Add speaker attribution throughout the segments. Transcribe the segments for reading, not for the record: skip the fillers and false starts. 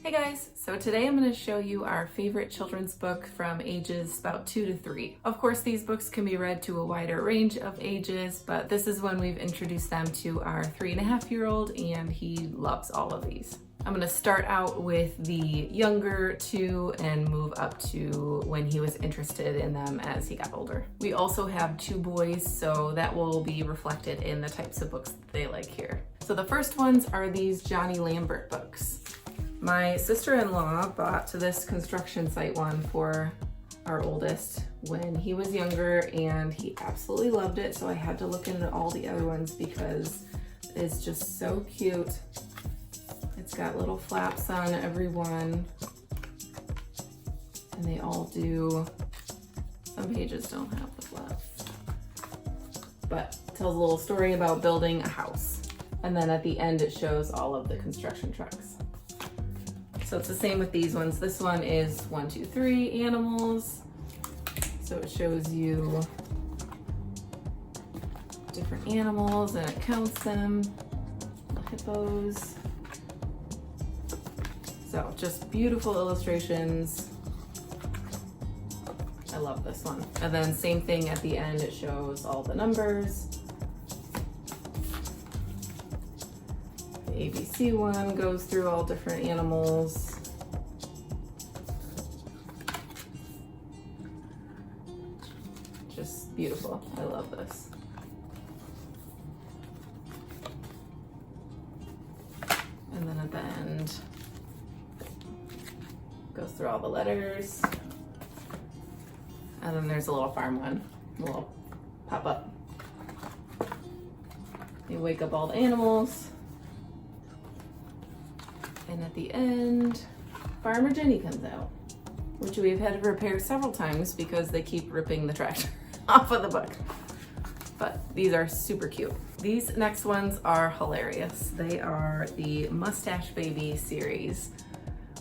Speaker 1: Hey guys, so today I'm going to show you our favorite children's book from ages about 2 to 3. Of course, these books can be read to a wider range of ages, but this is one we've introduced them to our 3.5-year-old, and he loves all of these. I'm going to start out with the younger 2 and move up to when he was interested in them as he got older. We also have 2 boys, so that will be reflected in the types of books that they like here. So the first ones are these Johnny Lambert books. My sister-in-law bought this construction site one for our oldest when he was younger, and he absolutely loved it, so I had to look into all the other ones because it's just so cute. It's got little flaps on every one, and they all do. Some pages don't have the flaps, but it tells a little story about building a house. And then at the end it shows all of the construction trucks. So it's the same with these ones. This one is 1, 2, 3 animals. So it shows you different animals and it counts them. Hippos. So just beautiful illustrations. I love this one. And then same thing at the end, it shows all the numbers. The ABC one goes through all different animals. Just beautiful. I love this. And then at the end, goes through all the letters. And then there's a little farm one, a little pop-up. You wake up all the animals. And at the end, Farmer Jenny comes out, which we've had to repair several times because they keep ripping the tractor off of the book. But these are super cute. These next ones are hilarious. They are the Mustache Baby series.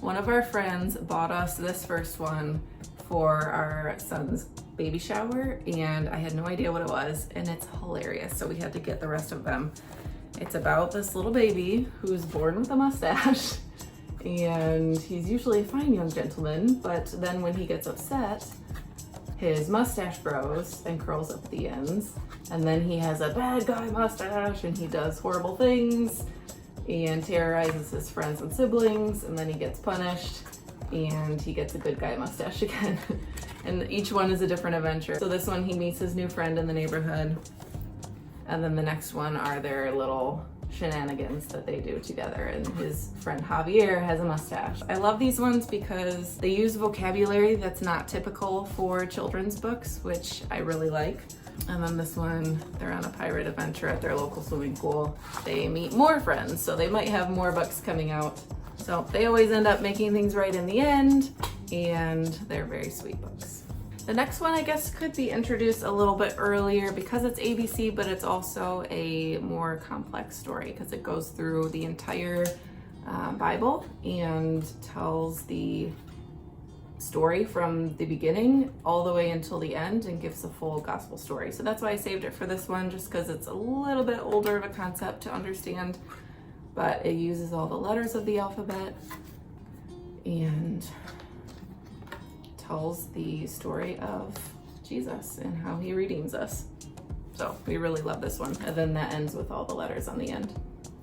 Speaker 1: One of our friends bought us this first one for our son's baby shower, and I had no idea what it was, and it's hilarious, so we had to get the rest of them. It's about this little baby who's born with a mustache, and he's usually a fine young gentleman, but then when he gets upset, his mustache grows and curls up at the ends, and then he has a bad guy mustache, and he does horrible things and terrorizes his friends and siblings, and then he gets punished, and he gets a good guy mustache again. And each one is a different adventure. So this one, he meets his new friend in the neighborhood. And then the next one are their little shenanigans that they do together, and his friend Javier has a mustache. I love these ones because they use vocabulary that's not typical for children's books, which I really like. And then this one, they're on a pirate adventure at their local swimming pool. They meet more friends, so they might have more books coming out. So they always end up making things right in the end, and they're very sweet books. The next one, I guess, could be introduced a little bit earlier because it's ABC, but it's also a more complex story because it goes through the entire Bible and tells the story from the beginning all the way until the end and gives a full gospel story. So that's why I saved it for this one, just because it's a little bit older of a concept to understand, but it uses all the letters of the alphabet and tells the story of Jesus and how he redeems us. So we really love this one. And then that ends with all the letters on the end.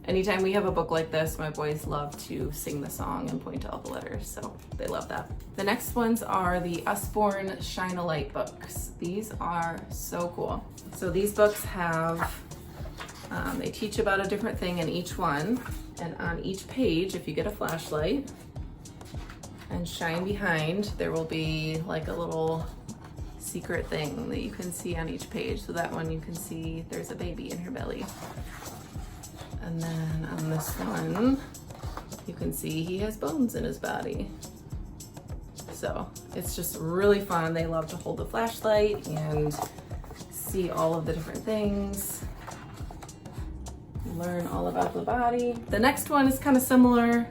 Speaker 1: Anytime we have a book like this, my boys love to sing the song and point to all the letters, so they love that. The next ones are the Usborne Shine a Light books. These are so cool. So these books have, they teach about a different thing in each one, and on each page, if you get a flashlight and shine behind, there will be like a little secret thing that you can see on each page. So that one you can see there's a baby in her belly. And then on this one, you can see he has bones in his body. So it's just really fun. They love to hold the flashlight and see all of the different things, learn all about the body. The next one is kind of similar.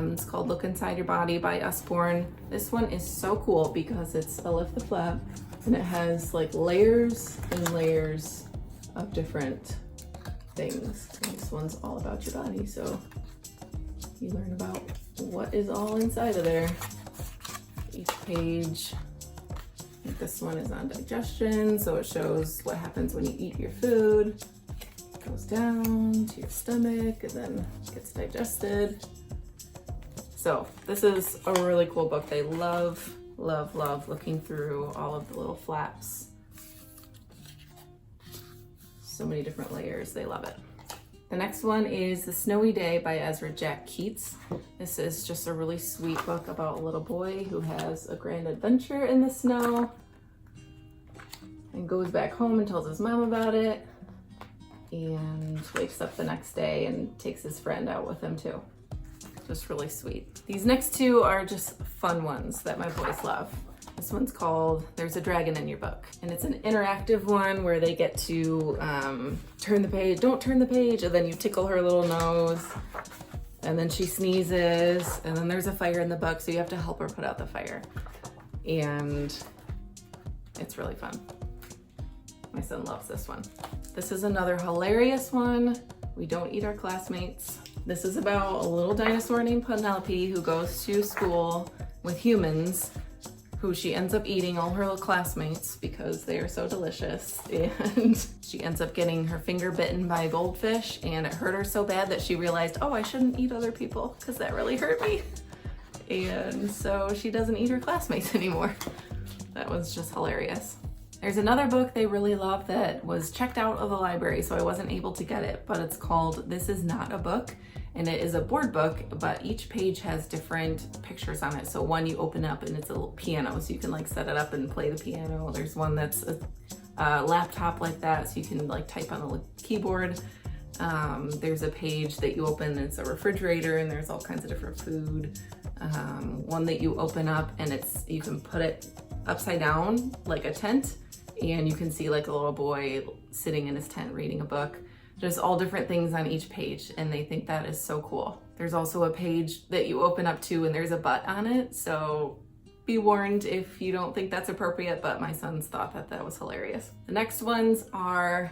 Speaker 1: It's called Look Inside Your Body by Usborne. This one is so cool because it's a lift the flap, and it has like layers and layers of different things. And this one's all about your body, so you learn about what is all inside of there. Each page, I think this one is on digestion, so it shows what happens when you eat your food. It goes down to your stomach and then gets digested. So this is a really cool book. They love looking through all of the little flaps. So many different layers, they love it. The next one is The Snowy Day by Ezra Jack Keats. This is just a really sweet book about a little boy who has a grand adventure in the snow and goes back home and tells his mom about it and wakes up the next day and takes his friend out with him too. Just really sweet. These next two are just fun ones that my boys love. This one's called There's a Dragon in Your Book. And it's an interactive one where they get to turn the page, don't turn the page, and then you tickle her little nose, and then she sneezes, and then there's a fire in the book, so you have to help her put out the fire. And it's really fun. My son loves this one. This is another hilarious one. We Don't Eat Our Classmates. This is about a little dinosaur named Penelope who goes to school with humans who she ends up eating all her little classmates because they are so delicious. And she ends up getting her finger bitten by a goldfish, and it hurt her so bad that she realized, oh, I shouldn't eat other people because that really hurt me. And so she doesn't eat her classmates anymore. That was just hilarious. There's another book they really love that was checked out of the library, so I wasn't able to get it, but it's called This Is Not a Book. And it is a board book, but each page has different pictures on it. So one you open up and it's a little piano, so you can like set it up and play the piano. There's one that's a laptop like that, so you can like type on the keyboard. There's a page that you open and it's a refrigerator and there's all kinds of different food. One that you open up and you can put it upside down like a tent, and you can see like a little boy sitting in his tent reading a book. There's all different things on each page, and they think that is so cool. There's also a page that you open up to and there's a butt on it, so be warned if you don't think that's appropriate, but my sons thought that that was hilarious. The next ones are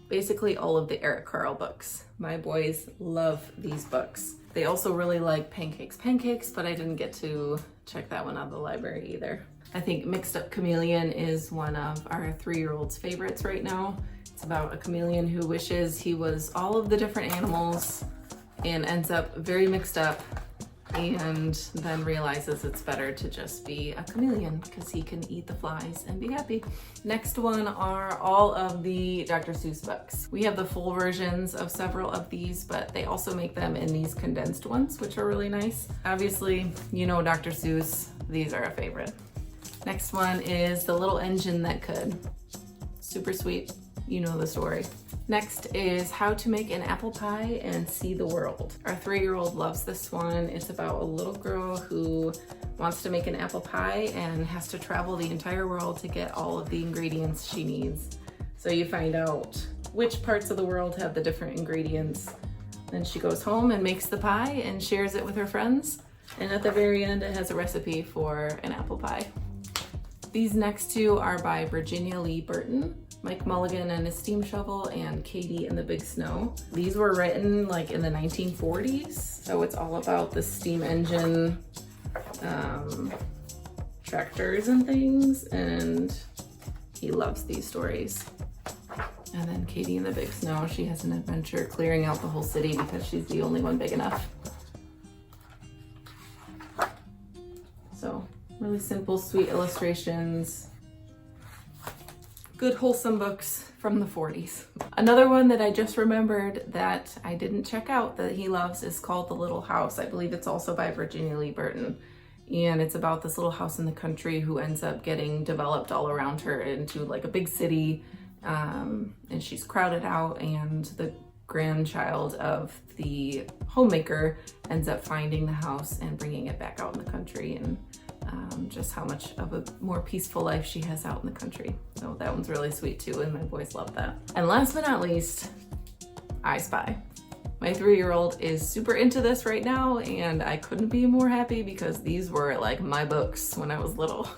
Speaker 1: basically all of the Eric Carle books. My boys love these books. They also really like Pancakes, but I didn't get to check that one out of the library either. I think Mixed Up Chameleon is one of our 3-year-old's favorites right now. It's about a chameleon who wishes he was all of the different animals and ends up very mixed up, and then realizes it's better to just be a chameleon because he can eat the flies and be happy. Next one are all of the Dr. Seuss books. We have the full versions of several of these, but they also make them in these condensed ones, which are really nice. Obviously, you know Dr. Seuss, these are a favorite. Next one is The Little Engine That Could. Super sweet, you know the story. Next is How to Make an Apple Pie and See the World. Our 3-year-old loves this one. It's about a little girl who wants to make an apple pie and has to travel the entire world to get all of the ingredients she needs. So you find out which parts of the world have the different ingredients. Then she goes home and makes the pie and shares it with her friends. And at the very end, it has a recipe for an apple pie. These next two are by Virginia Lee Burton, Mike Mulligan and His Steam Shovel, and Katie and the Big Snow. These were written like in the 1940s, so it's all about the steam engine, tractors and things, and he loves these stories. And then Katie and the Big Snow, she has an adventure clearing out the whole city because she's the only one big enough. So really simple, sweet illustrations. Good wholesome books from the 40s. Another one that I just remembered that I didn't check out that he loves is called The Little House. I believe it's also by Virginia Lee Burton. And it's about this little house in the country who ends up getting developed all around her into like a big city. And she's crowded out, and the grandchild of the homemaker ends up finding the house and bringing it back out in the country, and just how much of a more peaceful life she has out in the country. So that one's really sweet too, and my boys love that. And last but not least, I Spy. My 3-year-old is super into this right now, and I couldn't be more happy because these were like my books when I was little.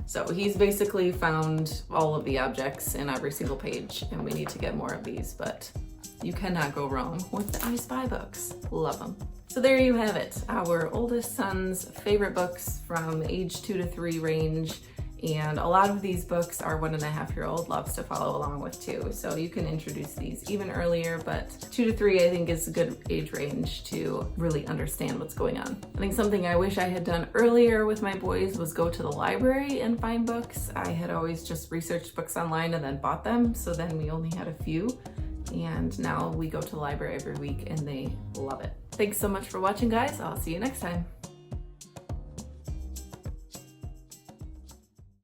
Speaker 1: So he's basically found all of the objects in every single page, and we need to get more of these, but You cannot go wrong with the I Spy books. Love them. So there you have it, our oldest son's favorite books from age 2 to 3 range. And a lot of these books our 1.5-year-old loves to follow along with too. So you can introduce these even earlier, but 2 to 3 I think is a good age range to really understand what's going on. I think something I wish I had done earlier with my boys was go to the library and find books. I had always just researched books online and then bought them. So then we only had a few. And now we go to the library every week and they love it. Thanks so much for watching, guys. I'll see you next time.